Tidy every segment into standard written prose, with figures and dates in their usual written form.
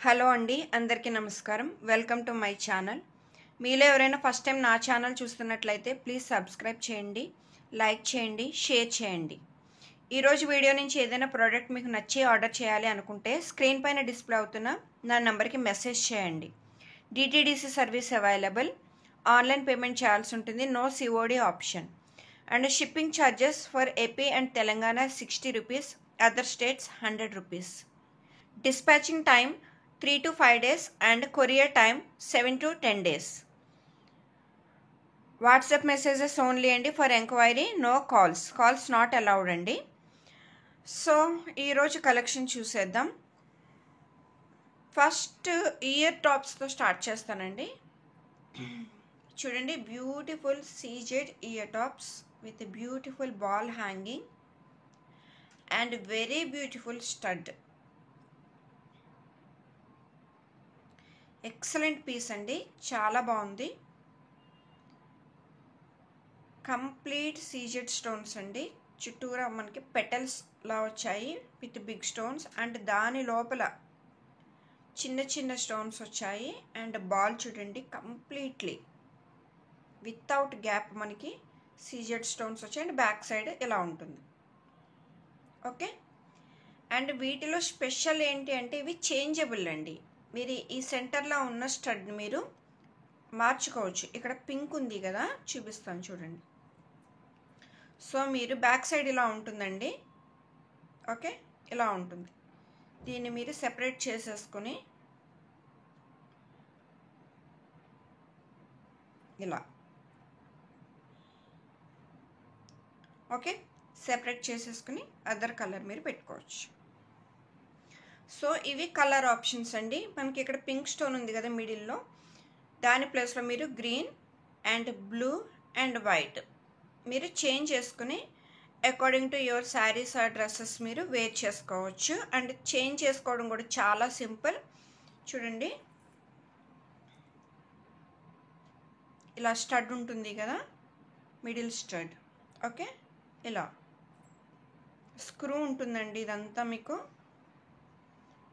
Hello అండి, అందరికీ నమస్కారం. Welcome to my channel. మీలో ఎవరైనా ఫస్ట్ టైం నా ఛానల్ చూస్తున్నట్లయితే ప్లీజ్ సబ్స్క్రైబ్ చేయండి, లైక్ చేయండి, షేర్ చేయండి. ఈరోజు వీడియో నుంచి ఏదైనా ప్రోడక్ట్ మీకు నచ్చి ఆర్డర్ చేయాలి అనుకుంటే స్క్రీన్ పైన డిస్ప్లే అవుతున్న నా నెంబర్కి మెసేజ్ చేయండి. DTDC service available. Online payment చేయాల్సి ఉంటుంది. No COD option. And shipping charges for AP and Telangana 60 rupees, other states 100 rupees. Dispatching time 3 to 5 days and courier time 7 to 10 days. WhatsApp messages only అండి. For enquiry no calls not allowed అండి. So ఈరోజు collection చూసేద్దాం. First ear టాప్స్తో start చేస్తానండి. చూడండి, beautiful CZ ear tops with beautiful ball hanging and very beautiful stud. Excellent piece అండి, చాలా బాగుంది. కంప్లీట్ సీజెడ్ స్టోన్స్ అండి. చుట్టూరా మనకి పెటల్స్ లా వచ్చాయి విత్ బిగ్ స్టోన్స్ అండ్ దాని లోపల చిన్న చిన్న స్టోన్స్ వచ్చాయి. అండ్ బాల్ చూడండి, కంప్లీట్లీ వితౌట్ గ్యాప్ మనకి సీజెడ్ స్టోన్స్ వచ్చాయి. అండ్ బ్యాక్ సైడ్ ఇలా ఉంటుంది. ఓకే, అండ్ వీటిలో స్పెషల్ ఏంటి అంటే ఇవి చేంజబుల్ అండి. మీరు ఈ సెంటర్లో ఉన్న స్టడ్ మీరు మార్చుకోవచ్చు. ఇక్కడ పింక్ ఉంది కదా, చూపిస్తాను చూడండి. సో మీరు బ్యాక్ సైడ్ ఇలా ఉంటుందండి. ఓకే, ఇలా ఉంటుంది. దీన్ని మీరు సెపరేట్ చేసేసుకొని ఇలా ఓకే సెపరేట్ చేసేసుకుని అదర్ కలర్ మీరు పెట్టుకోవచ్చు. సో ఇవి కలర్ ఆప్షన్స్ అండి. మనకి ఇక్కడ పింక్ స్టోన్ ఉంది కదా మిడిల్లో, దాని ప్లేస్లో మీరు green and blue and white మీరు చేంజ్ చేసుకుని according to your saris or dresses మీరు వేర్ చేసుకోవచ్చు. అండ్ చేంజ్ చేసుకోవడం కూడా చాలా సింపుల్. చూడండి, ఇలా స్టడ్ ఉంటుంది కదా, మిడిల్ స్టడ్. ఓకే, ఇలా స్క్రూ ఉంటుందండి. ఇదంతా మీకు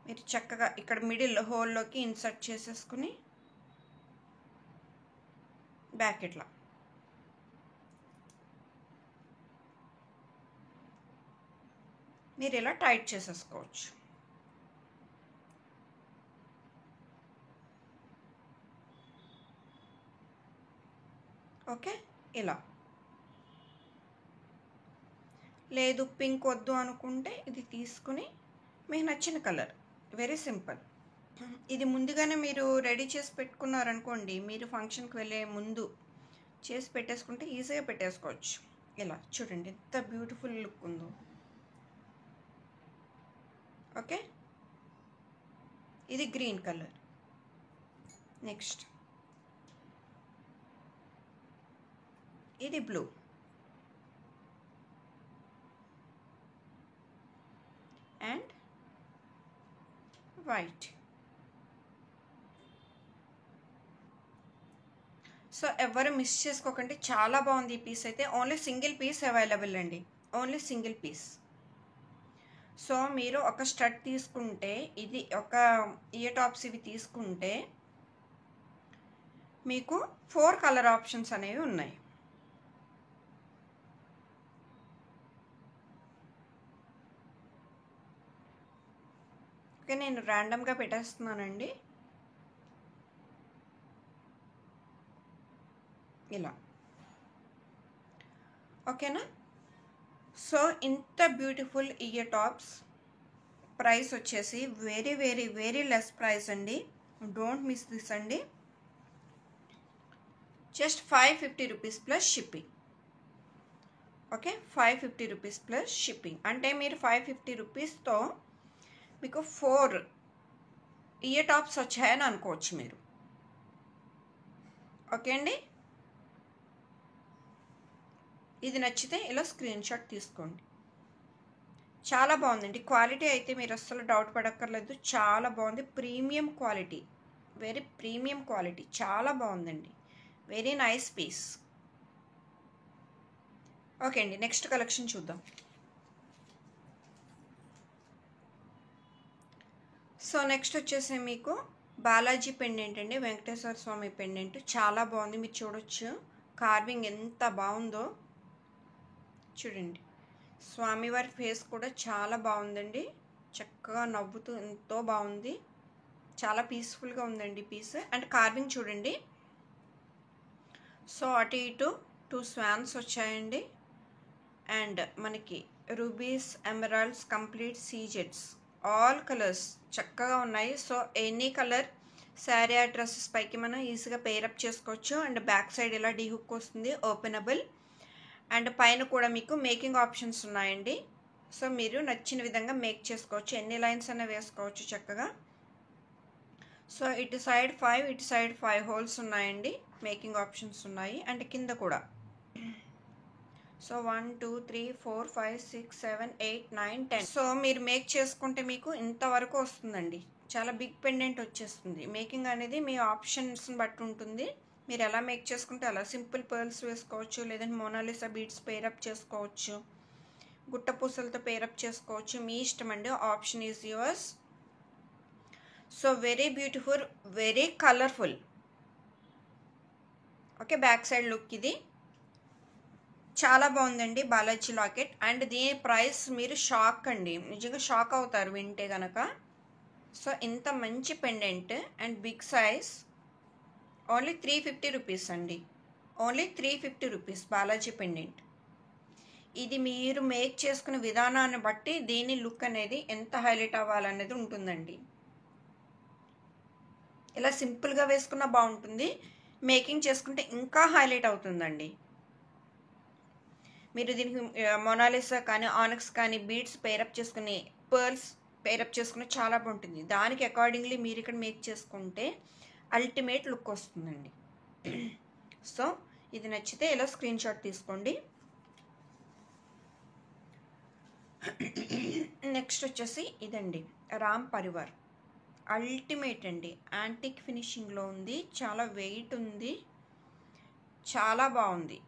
మీరు చక్కగా ఇక్కడ మిడిల్ హోల్లోకి ఇన్సర్ట్ చేసేసుకుని బ్యాక్ ఇట్లా మీరు ఇలా టైట్ చేసేసుకోవచ్చు. ఓకే, ఇలా. లేదు పింక్ వద్దు అనుకుంటే ఇది తీసుకుని మీకు నచ్చిన కలర్, వెరీ సింపుల్. ఇది ముందుగానే మీరు రెడీ చేసి పెట్టుకున్నారనుకోండి, మీరు ఫంక్షన్కి వెళ్ళే ముందు చేసి పెట్టేసుకుంటే ఈజీగా పెట్టేసుకోవచ్చు. ఇలా చూడండి ఎంత బ్యూటిఫుల్ లుక్ ఉందో. ఓకే, ఇది గ్రీన్ కలర్. నెక్స్ట్ ఇది బ్లూ అండ్ వైట్. సో ఎవరు మిస్ చేసుకోకండి, చాలా బాగుంది ఈ పీస్ అయితే. ఓన్లీ సింగిల్ పీస్ అవైలబుల్ అండి, ఓన్లీ సింగిల్ పీస్. సో మీరు ఒక స్టడ్ తీసుకుంటే, ఇది ఒక ఇయర్ టాప్స్ ఇవి తీసుకుంటే మీకు 4 కలర్ ఆప్షన్స్ అనేవి ఉన్నాయి. ఓకే, నేను ర్యాండమ్గా పెట్టేస్తున్నానండి ఇలా. ఓకేనా? సో ఇంత బ్యూటిఫుల్ ఇయర్ టాప్స్ ప్రైస్ వచ్చేసి very very very less price అండి. డోంట్ మిస్ దిస్ అండి. Just 550 rupees plus shipping. Okay, 550 rupees plus shipping అంటే మీరు 550 రూపీస్తో మీకు 4 ఇయర్ టాప్స్ వచ్చాయని అనుకోవచ్చు మీరు. ఓకే అండి, ఇది నచ్చితే ఇలా స్క్రీన్ షాట్ తీసుకోండి. చాలా బాగుందండి. క్వాలిటీ అయితే మీరు అస్సలు డౌట్ పడక్కర్లేదు, చాలా బాగుంది. Premium quality, very premium quality, చాలా బాగుందండి. Very nice piece. ఓకే అండి, నెక్స్ట్ కలెక్షన్ చూద్దాం. సో నెక్స్ట్ వచ్చేసి మీకు బాలాజీ పెండెంట్ అండి, వెంకటేశ్వర స్వామి పెండెంట్. చాలా బాగుంది, మీరు చూడొచ్చు కార్వింగ్ ఎంత బాగుందో. చూడండి, స్వామివారి ఫేస్ కూడా చాలా బాగుందండి, చక్కగా నవ్వుతూ ఎంతో బాగుంది. చాలా పీస్ఫుల్గా ఉందండి పీస్. అండ్ కార్వింగ్ చూడండి. సో అటు ఇటు 2 స్వాన్స్ వచ్చాయండి. అండ్ మనకి రూబీస్, ఎమరాల్డ్స్, కంప్లీట్ సీజెట్స్, ఆల్ కలర్స్ చక్కగా ఉన్నాయి. సో ఎనీ కలర్ శారీ ఆ డ్రెస్సెస్ పైకి మనం ఈజీగా పేరప్ చేసుకోవచ్చు. అండ్ బ్యాక్ సైడ్ ఇలా డీ హుక్ వస్తుంది, ఓపెనబుల్. అండ్ పైన కూడా మీకు మేకింగ్ ఆప్షన్స్ ఉన్నాయండి. సో మీరు నచ్చిన విధంగా మేక్ చేసుకోవచ్చు, ఎన్ని లైన్స్ అయినా వేసుకోవచ్చు చక్కగా. సో ఇటు సైడ్ 5, ఇటు సైడ్ 5 హోల్స్ ఉన్నాయండి, మేకింగ్ ఆప్షన్స్ ఉన్నాయి. అండ్ కింద కూడా. సో 1 2 3 4 5 6 7 8 9 10. సో మీరు మేక్ చేసుకుంటే మీకు ఇంతవరకు వస్తుందండి, చాలా బిగ్ పెండెంట్ వచ్చేస్తుంది. మేకింగ్ అనేది మీ ఆప్షన్స్ని బట్టి ఉంటుంది, మీరు ఎలా మేక్ చేసుకుంటే అలా. సింపుల్ పర్ల్స్ వేసుకోవచ్చు, లేదంటే మోనాలిసా బీడ్స్ పేరప్ చేసుకోవచ్చు, గుట్ట పూసలతో పేరప్ చేసుకోవచ్చు, మీ ఇష్టం అండి. Option is yours. So very beautiful, very colourful. Okay, back side look ఇది. చాలా బాగుందండి బాలాజీ లాకెట్. అండ్ దీని ప్రైస్ మీరు షాక్ అండి, నిజంగా షాక్ అవుతారు వింటే కనుక. సో ఇంత మంచి pendant and big size, only 350 rupees అండి, ఓన్లీ 350 రూపీస్ బాలాజీ పెండెంట్. ఇది మీరు మేక్ చేసుకునే విధానాన్ని బట్టి దీని లుక్ అనేది ఎంత హైలైట్ అవ్వాలనేది ఉంటుందండి. ఇలా సింపుల్గా వేసుకున్నా బాగుంటుంది, మేకింగ్ చేసుకుంటే ఇంకా హైలైట్ అవుతుందండి. మీరు దీనికి మొనాలిసా కానీ, ఆనక్స్ కానీ, బీడ్స్ పేరప్ చేసుకుని, పర్ల్స్ పేరప్ చేసుకుని చాలా బాగుంటుంది. దానికి అకార్డింగ్లీ మీరు ఇక్కడ మేక్ చేసుకుంటే అల్టిమేట్ లుక్ వస్తుందండి. సో ఇది నచ్చితే ఇలా స్క్రీన్ షాట్ తీసుకోండి. నెక్స్ట్ వచ్చేసి ఇదండి, రామ్ పరివార్. అల్టిమేట్ అండి, యాంటిక్ ఫినిషింగ్లో ఉంది, చాలా వెయిట్ ఉంది, చాలా బాగుంది.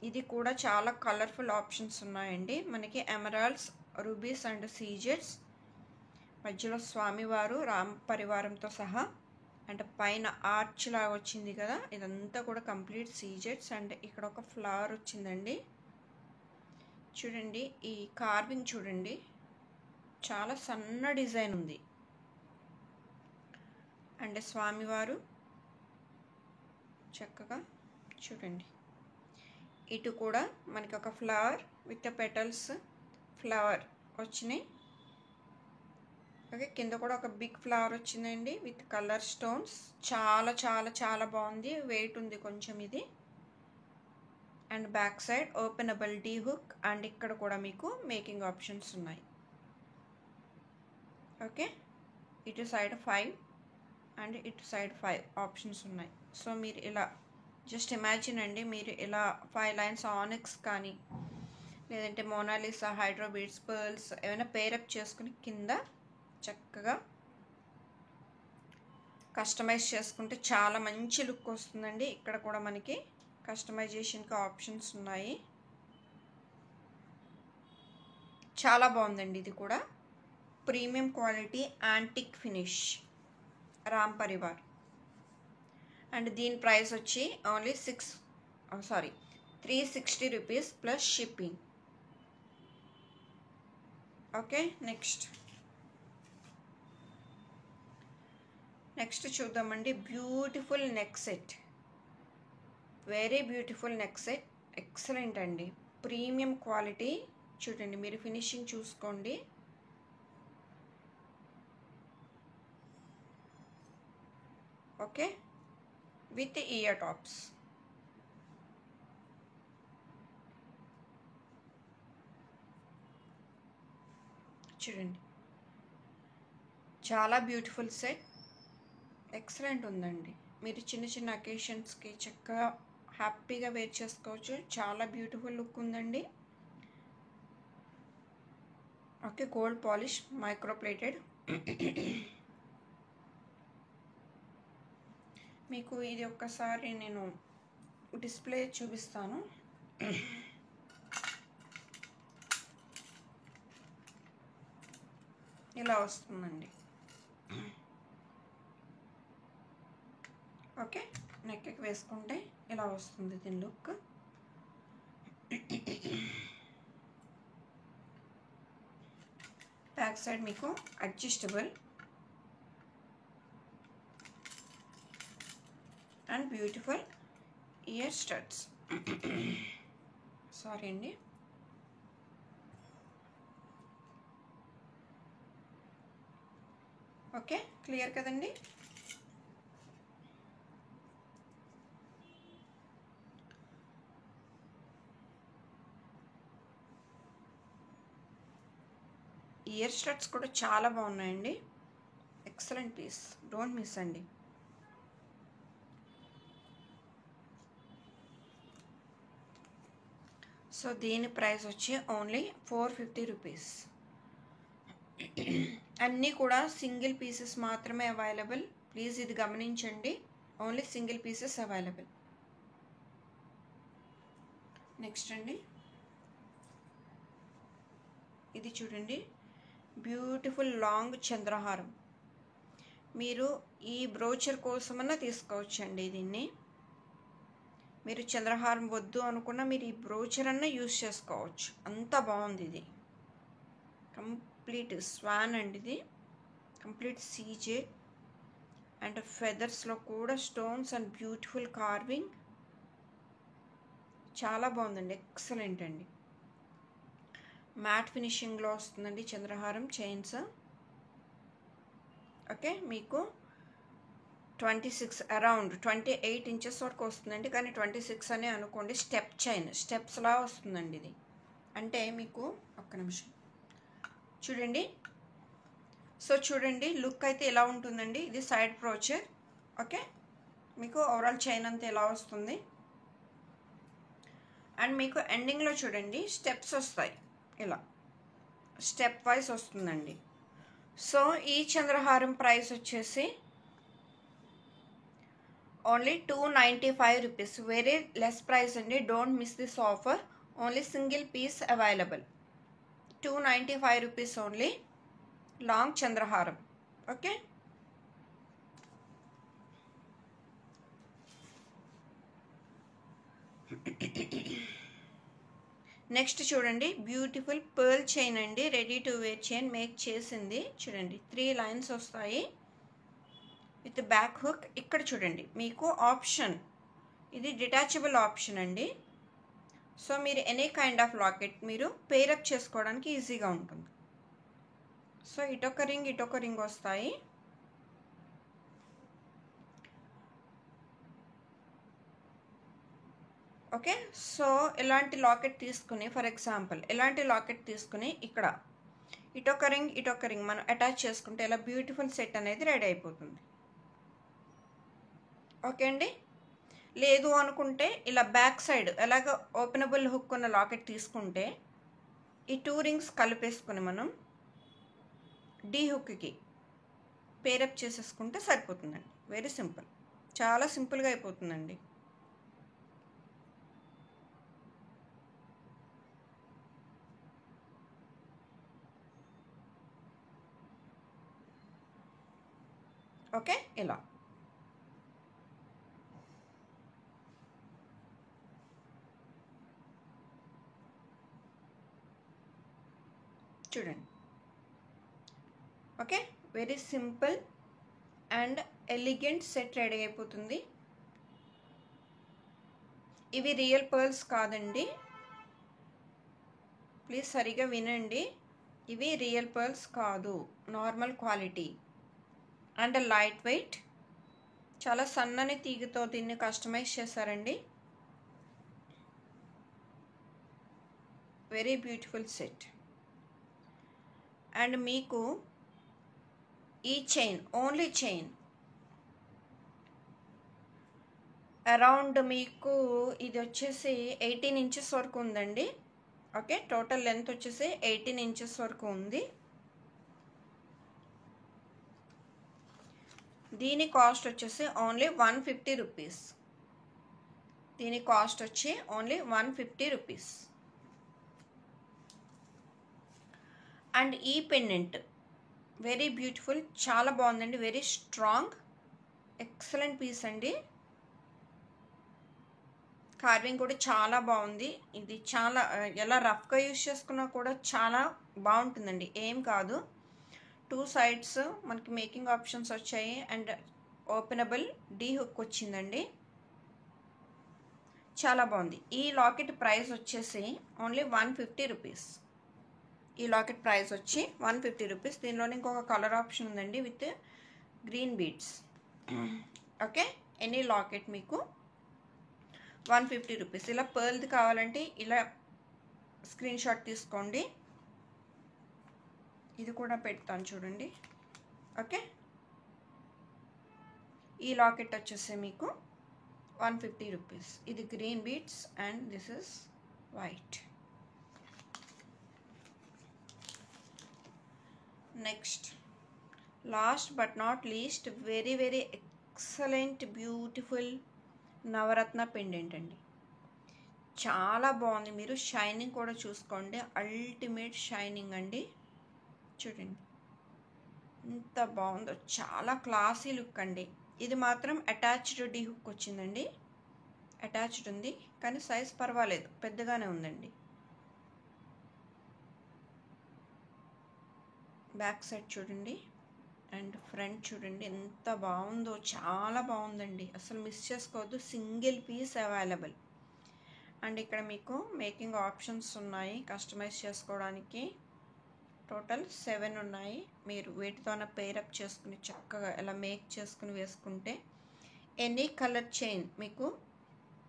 ఇది కూడా చాలా కలర్ఫుల్ ఆప్షన్స్ ఉన్నాయండి. మనకి ఎమరాల్డ్స్, రూబీస్ అండ్ సీజెట్స్, మధ్యలో స్వామివారు రామ్ పరివారంతో సహా. అండ్ పైన ఆర్చ్ లాగా వచ్చింది కదా, ఇదంతా కూడా కంప్లీట్ సీజెట్స్. అండ్ ఇక్కడ ఒక ఫ్లవర్ వచ్చిందండి. చూడండి ఈ కార్వింగ్ చూడండి, చాలా సన్న డిజైన్ ఉంది. అండ్ స్వామివారు చక్కగా చూడండి, ఇటు కూడా మనకి ఒక ఫ్లవర్ విత్ పెటల్స్, ఫ్లవర్ వచ్చినాయి. ఓకే, కింద కూడా ఒక బిగ్ ఫ్లవర్ వచ్చిందండి విత్ కలర్ స్టోన్స్. చాలా చాలా చాలా బాగుంది, వెయిట్ ఉంది కొంచెం ఇది. And back side openable D hook. And ఇక్కడ కూడా మీకు మేకింగ్ ఆప్షన్స్ ఉన్నాయి. ఓకే, ఇటు సైడ్ 5 అండ్ ఇటు సైడ్ 5 ఆప్షన్స్ ఉన్నాయి. సో మీరు ఇలా జస్ట్ ఇమాజిన్ అండి, మీరు ఇలా 5 లైన్స్ ఆనెక్స్ కానీ, లేదంటే మోనాలిసా, హైడ్రో బీడ్స్, పర్ల్స్ ఏమైనా పేరప్ చేసుకుని కింద చక్కగా కస్టమైజ్ చేసుకుంటే చాలా మంచి లుక్ వస్తుందండి. ఇక్కడ కూడా మనకి కస్టమైజేషన్కి ఆప్షన్స్ ఉన్నాయి. చాలా బాగుందండి, ఇది కూడా premium quality antique finish Ram Parivar. And దీని ప్రైస్ వచ్చి only 360 rupees plus shipping. Okay, next చూద్దామండి. Beautiful neck set, very beautiful neck set, excellent అండి, ప్రీమియం క్వాలిటీ. చూడండి, మీరు ఫినిషింగ్ చూసుకోండి. Okay, with ear tops. చూడండి, చాలా బ్యూటిఫుల్ సెట్, ఎక్సలెంట్ ఉందండి. మీరు చిన్న చిన్న అకేషన్స్కి చక్కగా హ్యాపీగా వేర్ చేసుకోవచ్చు. చాలా బ్యూటిఫుల్ లుక్ ఉందండి. Okay, gold polish, micro plated. మీకు ఇది ఒక్కసారి నేను డిస్ప్లే చూపిస్తాను. ఇలా వస్తుందండి. ఓకే, నెక్కి వేసుకుంటే ఇలా వస్తుంది దీని లుక్. బ్యాక్ సైడ్ మీకు adjustable and beautiful year studs. Sorry అండి. ఓకే, క్లియర్ కదండి. ఇయర్ స్టడ్స్ కూడా చాలా బాగున్నాయండి. ఎక్సలెంట్ పీస్, డోంట్ మిస్ అండి. సో దీని ప్రైస్ వచ్చి ఓన్లీ 450 రూపీస్. అన్నీ కూడా సింగిల్ పీసెస్ మాత్రమే అవైలబుల్. ప్లీజ్ ఇది గమనించండి, only single pieces available. Next అండి, ఇది చూడండి, బ్యూటిఫుల్ లాంగ్ చంద్రహారం. మీరు ఈ బ్రోచర్ కోసమన్నా తీసుకోవచ్చండి దీన్ని. మీరు చంద్రహారం వద్దు అనుకున్నా మీరు ఈ బ్రోచర్ అన్నా యూజ్ చేసుకోవచ్చు, అంత బాగుంది ఇది. కంప్లీట్ స్వాన్ అండి ఇది, కంప్లీట్ సీజే అండ్ ఫెదర్స్లో కూడా స్టోన్స్ అండ్ బ్యూటిఫుల్ కార్వింగ్. చాలా బాగుందండి, ఎక్సలెంట్ అండి. మ్యాట్ ఫినిషింగ్లో వస్తుందండి చంద్రహారం చైన్స్. ఓకే, మీకు 26 అరౌండ్ 28 ఇంచెస్ వరకు వస్తుందండి, కానీ 26 అనే అనుకోండి. స్టెప్ చైన్, స్టెప్స్లా వస్తుందండి ఇది. అంటే మీకు ఒక్క నిమిషం చూడండి. సో చూడండి, లుక్ అయితే ఎలా ఉంటుందండి. ఇది సైడ్ బ్రోచర్. ఓకే, మీకు ఓవరాల్ చైన్ అంతా ఎలా వస్తుంది. అండ్ మీకు ఎండింగ్లో చూడండి స్టెప్స్ వస్తాయి, ఇలా స్టెప్ వైజ్ వస్తుందండి. సో ఈ చంద్రహారం ప్రైస్ వచ్చేసి only 295 rupees. Very less price అండి, don't miss this offer. Only single piece available. 295 rupees only, long చంద్రహారం. ఓకే, నెక్స్ట్ చూడండి, బ్యూటిఫుల్ పర్ల్ చైన్ అండి. Ready to wear chain make చేసింది. చూడండి 3 లైన్స్ వస్తాయి విత్ బ్యాక్ హుక్. ఇక్కడ చూడండి మీకు ఆప్షన్, ఇది డిటాచబుల్ ఆప్షన్ అండి. సో మీరు ఎనీ కైండ్ ఆఫ్ లాకెట్ మీరు పేరప్ చేసుకోవడానికి ఈజీగా ఉంటుంది. సో ఇటొక రింగ్ వస్తాయి. ఓకే, సో ఇలాంటి లాకెట్ తీసుకుని, ఫర్ ఎగ్జాంపుల్ ఇలాంటి లాకెట్ తీసుకుని ఇక్కడ ఇటొక రింగ్ మనం అటాచ్ చేసుకుంటే ఇలా బ్యూటిఫుల్ సెట్ అనేది రెడీ అయిపోతుంది. ఓకే అండి. లేదు అనుకుంటే ఇలా బ్యాక్ సైడ్ ఎలాగ ఓపెనబుల్ హుక్ ఉన్న లాకెట్ తీసుకుంటే ఈ 2 రింగ్స్ కలిపేసుకుని మనం డీ హుక్కి పేరప్ చేసేసుకుంటే సరిపోతుందండి. వెరీ సింపుల్, చాలా సింపుల్గా అయిపోతుందండి. ఓకే, ఇలా చూడండి. Okay, very simple and elegant set ready అయిపోతుంది. ఇవి రియల్ పర్ల్స్ కాదండి, ప్లీజ్ సరిగా వినండి. ఇవి రియల్ పర్ల్స్ కాదు, normal quality and light weight. చాలా సన్నని తీగతో దీన్ని కస్టమైజ్ చేశారండి. Very beautiful set. అండ్ మీకు ఈ చైన్, ఓన్లీ చైన్ అరౌండ్ మీకు ఇది వచ్చేసి 18 ఇంచెస్ వరకు ఉందండి. ఓకే, టోటల్ లెంత్ వచ్చేసి 18 ఇంచెస్ వరకు ఉంది. దీని కాస్ట్ వచ్చేసి ఓన్లీ 150 రూపీస్. దీని కాస్ట్ వచ్చి ఓన్లీ 150 రూపీస్. అండ్ ఈ పెండెంట్ వెరీ బ్యూటిఫుల్, చాలా బాగుందండి, వెరీ స్ట్రాంగ్, ఎక్సలెంట్ పీస్ అండి. కార్వింగ్ కూడా చాలా బాగుంది. ఇది చాలా ఎలా రఫ్గా యూస్ చేసుకున్నా కూడా చాలా బాగుంటుందండి, ఏం కాదు. 2 సైడ్స్ మనకి మేకింగ్ ఆప్షన్స్ వచ్చాయి అండ్ ఓపెనబుల్ డీ హుక్ వచ్చిందండి, చాలా బాగుంది. ఈ లాకెట్ ప్రైస్ వచ్చేసి ఓన్లీ 150 రూపీస్. ఈ లాకెట్ ప్రైస్ వచ్చి 150 రూపీస్. దీనిలోనే ఇంకొక కలర్ ఆప్షన్ ఉందండి with green beads. Okay, any locket మీకు 150 రూపీస్. ఇలా పర్ల్ది కావాలంటే ఇలా స్క్రీన్ షాట్ తీసుకోండి, ఇది కూడా పెడతాను చూడండి. ఓకే, ఈ లాకెట్ వచ్చేసి మీకు 150 రూపీస్. ఇది green beads and this is white. Next, last but not least, very very excellent beautiful Navaratna pendant అండి, చాలా బాగుంది. మీరు షైనింగ్ కూడా చూసుకోండి, అల్టిమేట్ షైనింగ్ అండి. చూడండి ఎంత బాగుందో, చాలా క్లాసీ లుక్ అండి. ఇది మాత్రం అటాచ్డ్ డీ హుక్ వచ్చిందండి, అటాచ్డ్ ఉంది కానీ సైజ్ పర్వాలేదు, పెద్దగానే ఉందండి. బ్యాక్ సైడ్ చూడండి అండ్ ఫ్రంట్ చూడండి ఎంత బాగుందో, చాలా బాగుందండి, అసలు మిస్ చేసుకోవద్దు. Single piece available. అండ్ ఇక్కడ మీకు మేకింగ్ ఆప్షన్స్ ఉన్నాయి కస్టమైజ్ చేసుకోవడానికి. టోటల్ 7 ఉన్నాయి. మీరు వీటితోనే పేరప్ చేసుకుని చక్కగా ఎలా మేక్ చేసుకుని వేసుకుంటే ఎనీ కలర్ చైన్ మీకు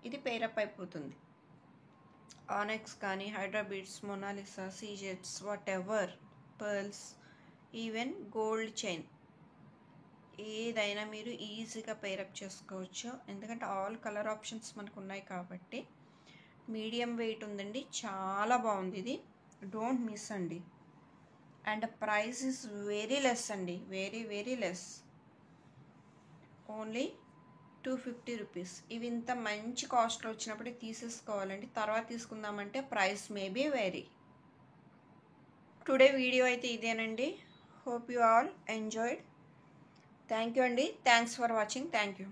ఇది పేరప్ అయిపోతుంది. ఆనెక్స్ కానీ, హైడ్రా బీడ్స్, మొనాలిసా, సీజెట్స్, whatever, pearls, even gold chain, ఏదైనా మీరు ఈజీగా పేరప్ చేసుకోవచ్చు. ఎందుకంటే ఆల్ కలర్ ఆప్షన్స్ మనకు ఉన్నాయి కాబట్టి. మీడియం వెయిట్ ఉందండి, చాలా బాగుంది ఇది, డోంట్ మిస్ అండి. And price is very less అండి, very very less, only 250 rupees. ఇవి ఇంత మంచి కాస్ట్లో వచ్చినప్పుడే తీసేసుకోవాలండి, తర్వాత తీసుకుందామంటే price maybe vary. Today video అయితే ఇదేనండి. Hope you all enjoyed. Thank you అండి, thanks for watching, thank you.